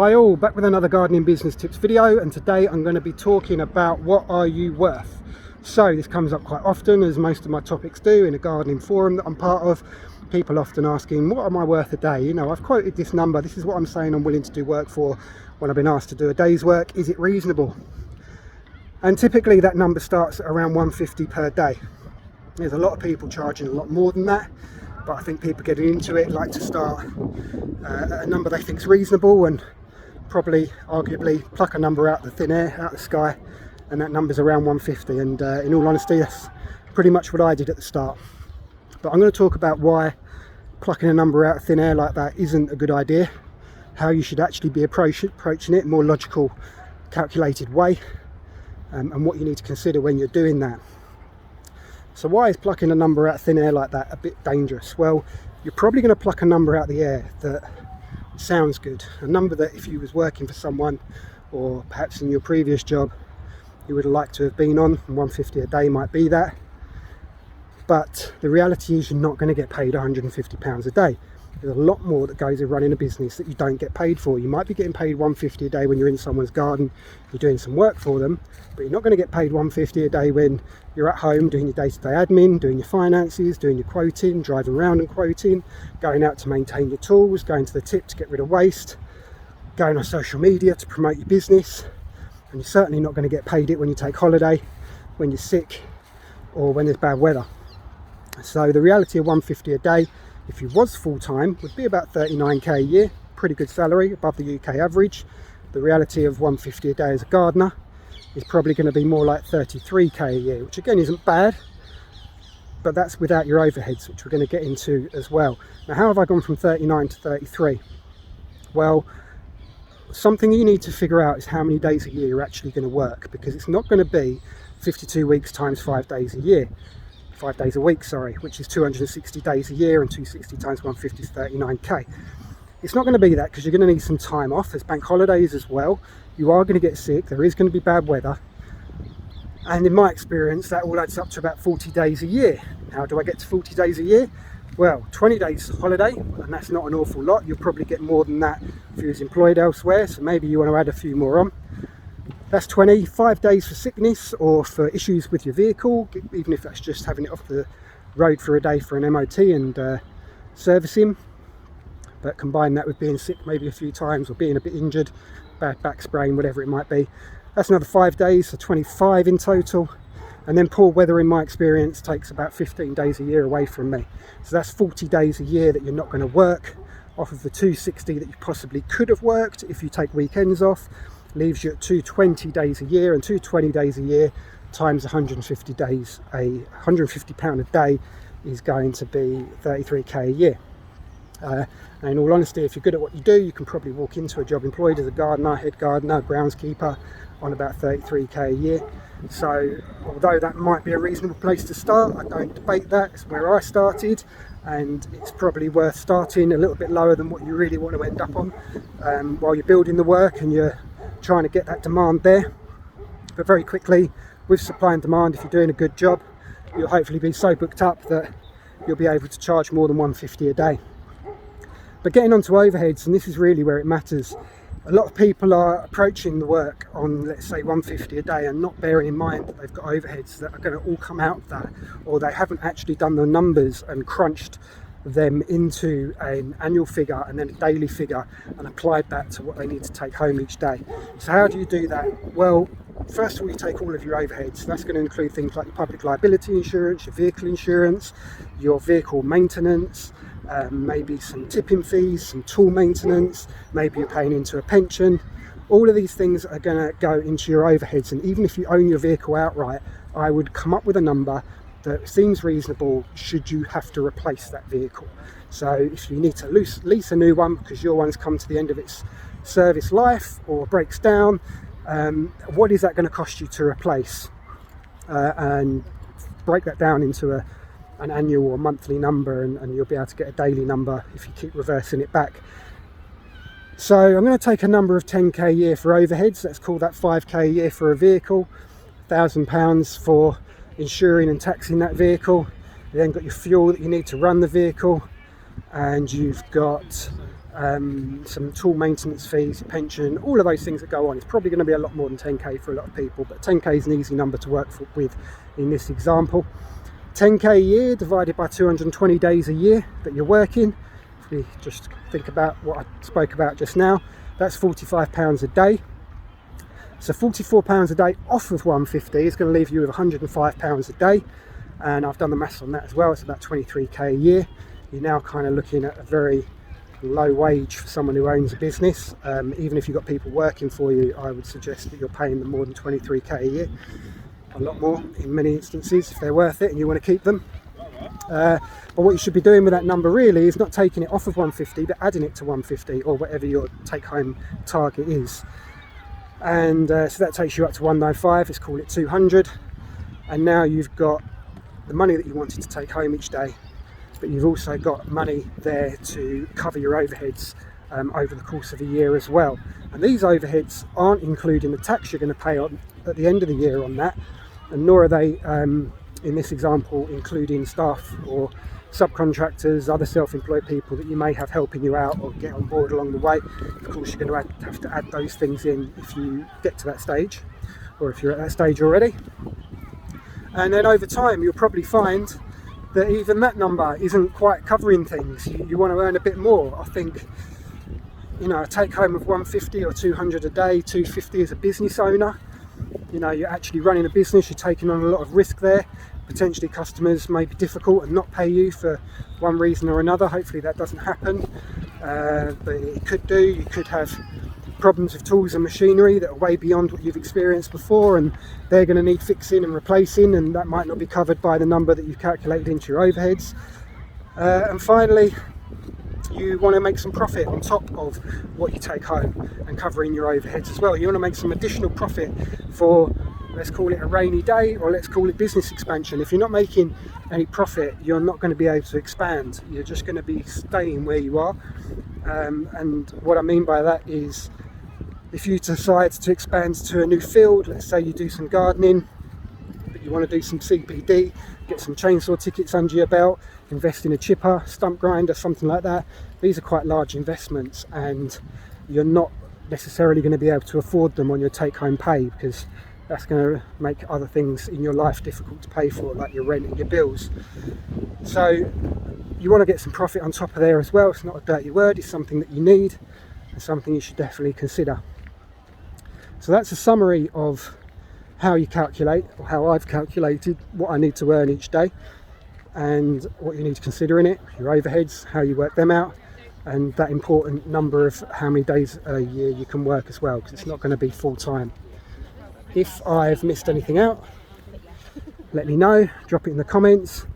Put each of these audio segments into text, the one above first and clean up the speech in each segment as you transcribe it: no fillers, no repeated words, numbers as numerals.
Hi all, back with another gardening business tips video, and today I'm going to be talking about what are you worth. So this comes up quite often, as most of my topics do, in a gardening forum that I'm part of. People often asking, what am I worth a day? You know, I've quoted this number, this is what I'm saying I'm willing to do work for when I've been asked to do a day's work. Is it reasonable? And typically that number starts at around 150 per day. There's a lot of people charging a lot more than that, but I think people getting into it like to start at a number they think is reasonable and probably arguably pluck a number out of the thin air, out of the sky, and that number's around 150. And in all honesty, that's pretty much what I did at the start. But I'm going to talk about why plucking a number out of thin air like that isn't a good idea, how you should actually be approaching it in a more logical, calculated way, and what you need to consider when you're doing that. So why is plucking a number out of thin air like that a bit dangerous? Well, you're probably going to pluck a number out of the air that sounds good, a number that if you was working for someone, or perhaps in your previous job, you would have liked to have been on, and 150 a day might be that. But the reality is you're not going to get paid £150 a day. There's a lot more that goes in running a business that you don't get paid for. You might be getting paid £150 a day when you're in someone's garden, you're doing some work for them, but you're not going to get paid £150 a day when you're at home doing your day-to-day admin, doing your finances, doing your quoting, driving around and quoting, going out to maintain your tools, going to the tip to get rid of waste, going on social media to promote your business. And you're certainly not going to get paid it when you take holiday, when you're sick, or when there's bad weather. So the reality of 150 a day, if you was full-time, would be about 39k a year, pretty good salary, above the UK average. The reality of 150 a day as a gardener is probably going to be more like 33k a year, which again isn't bad, but that's without your overheads, which we're going to get into as well. Now, how have I gone from 39 to 33? Well, something you need to figure out is how many days a year you're actually going to work, because it's not going to be 52 weeks times 5 days a year. 5 days a week, sorry, which is 260 days a year, and 260 times 150 is 39k. It's not going to be that, because you're going to need some time off. There's bank holidays as well. You are going to get sick. There is going to be bad weather. And in my experience, that all adds up to about 40 days a year. How do I get to 40 days a year? Well, 20 days holiday, and that's not an awful lot. You'll probably get more than that if you was employed elsewhere, so maybe you want to add a few more on. That's 25 days for sickness or for issues with your vehicle, even if that's just having it off the road for a day for an MOT and servicing. But combine that with being sick maybe a few times, or being a bit injured, bad back sprain, whatever it might be. That's another 5 days, so 25 in total. And then poor weather, in my experience, takes about 15 days a year away from me. So that's 40 days a year that you're not going to work, off of the 260 that you possibly could have worked if you take weekends off. Leaves you at 220 days a year, and 220 days a year times 150 days, £150 a day is going to be 33k a year. And in all honesty, if you're good at what you do, you can probably walk into a job employed as a gardener, head gardener, groundskeeper on about 33k a year. So although that might be a reasonable place to start, I don't debate that. It's where I started, and it's probably worth starting a little bit lower than what you really want to end up on while you're building the work and you're trying to get that demand there. But very quickly, with supply and demand, if you're doing a good job, you'll hopefully be so booked up that you'll be able to charge more than 150 a day. But getting onto overheads, and this is really where it matters, a lot of people are approaching the work on, let's say, 150 a day and not bearing in mind that they've got overheads that are going to all come out of that, or they haven't actually done the numbers and crunched them into an annual figure and then a daily figure and applied that to what they need to take home each day. So how do you do that? Well, first of all, you take all of your overheads. That's going to include things like your public liability insurance, your vehicle insurance, your vehicle maintenance, maybe some tipping fees, some tool maintenance, maybe you're paying into a pension. All of these things are going to go into your overheads, and even if you own your vehicle outright, I would come up with a number that seems reasonable should you have to replace that vehicle. So if you need to lease a new one because your one's come to the end of its service life or breaks down, what is that going to cost you to replace? And break that down into an annual or monthly number, and you'll be able to get a daily number if you keep reversing it back. So I'm going to take a number of 10k a year for overheads. Let's call that 5k a year for a vehicle, £1,000 for insuring and taxing that vehicle. You then got your fuel that you need to run the vehicle, and you've got some tool maintenance fees, pension, all of those things that go on. It's probably going to be a lot more than 10k for a lot of people, but 10k is an easy number to work with in this example. 10k a year divided by 220 days a year that you're working. If we just think about what I spoke about just now, that's £45 a day. So £44 a day off of 150 is going to leave you with £105 a day, and I've done the maths on that as well. It's about 23k a year. You're now kind of looking at a very low wage for someone who owns a business. Even if you've got people working for you, I would suggest that you're paying them more than 23k a year, a lot more in many instances if they're worth it and you want to keep them. But what you should be doing with that number really is not taking it off of 150 but adding it to 150 or whatever your take home target is. And so that takes you up to 195, let's call it 200, and now you've got the money that you wanted to take home each day, but you've also got money there to cover your overheads over the course of a year as well. And these overheads aren't including the tax you're going to pay on at the end of the year on that, and nor are they in this example including staff or subcontractors, other self-employed people that you may have helping you out or get on board along the way. Of course you're going to have to add those things in if you get to that stage, or if you're at that stage already. And then over time you'll probably find that even that number isn't quite covering things. You want to earn a bit more. I think, you know, a take home of 150 or 200 a day, 250 as a business owner, you know, you're actually running a business, you're taking on a lot of risk there. Potentially customers may be difficult and not pay you for one reason or another. Hopefully that doesn't happen, but it could do. You could have problems with tools and machinery that are way beyond what you've experienced before, and they're going to need fixing and replacing, and that might not be covered by the number that you've calculated into your overheads. And finally, you want to make some profit on top of what you take home and covering your overheads as well. You want to make some additional profit for, let's call it a rainy day, or let's call it business expansion. If you're not making any profit, you're not going to be able to expand. You're just going to be staying where you are. And what I mean by that is, if you decide to expand to a new field, let's say you do some gardening, but you want to do some CPD, get some chainsaw tickets under your belt, invest in a chipper, stump grinder, something like that. These are quite large investments, and you're not necessarily going to be able to afford them on your take-home pay, because that's going to make other things in your life difficult to pay for, like your rent and your bills. So you want to get some profit on top of there as well. It's not a dirty word, it's something that you need and something you should definitely consider. So that's a summary of how you calculate, or how I've calculated what I need to earn each day and what you need to consider in it, your overheads, how you work them out, and that important number of how many days a year you can work as well, because it's not going to be full time. If I've missed anything out, let me know, drop it in the comments.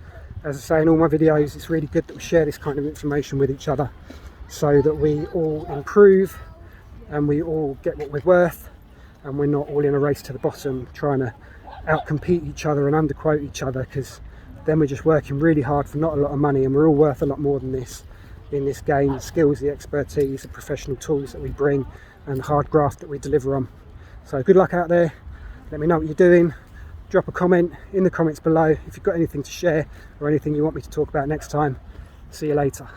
As I say in all my videos, it's really good that we share this kind of information with each other so that we all improve and we all get what we're worth, and we're not all in a race to the bottom trying to outcompete each other and underquote each other, because then we're just working really hard for not a lot of money, and we're all worth a lot more than this in this game. The skills, the expertise, the professional tools that we bring, and the hard graft that we deliver on. So good luck out there. Let me know what you're doing. Drop a comment in the comments below if you've got anything to share or anything you want me to talk about next time. See you later.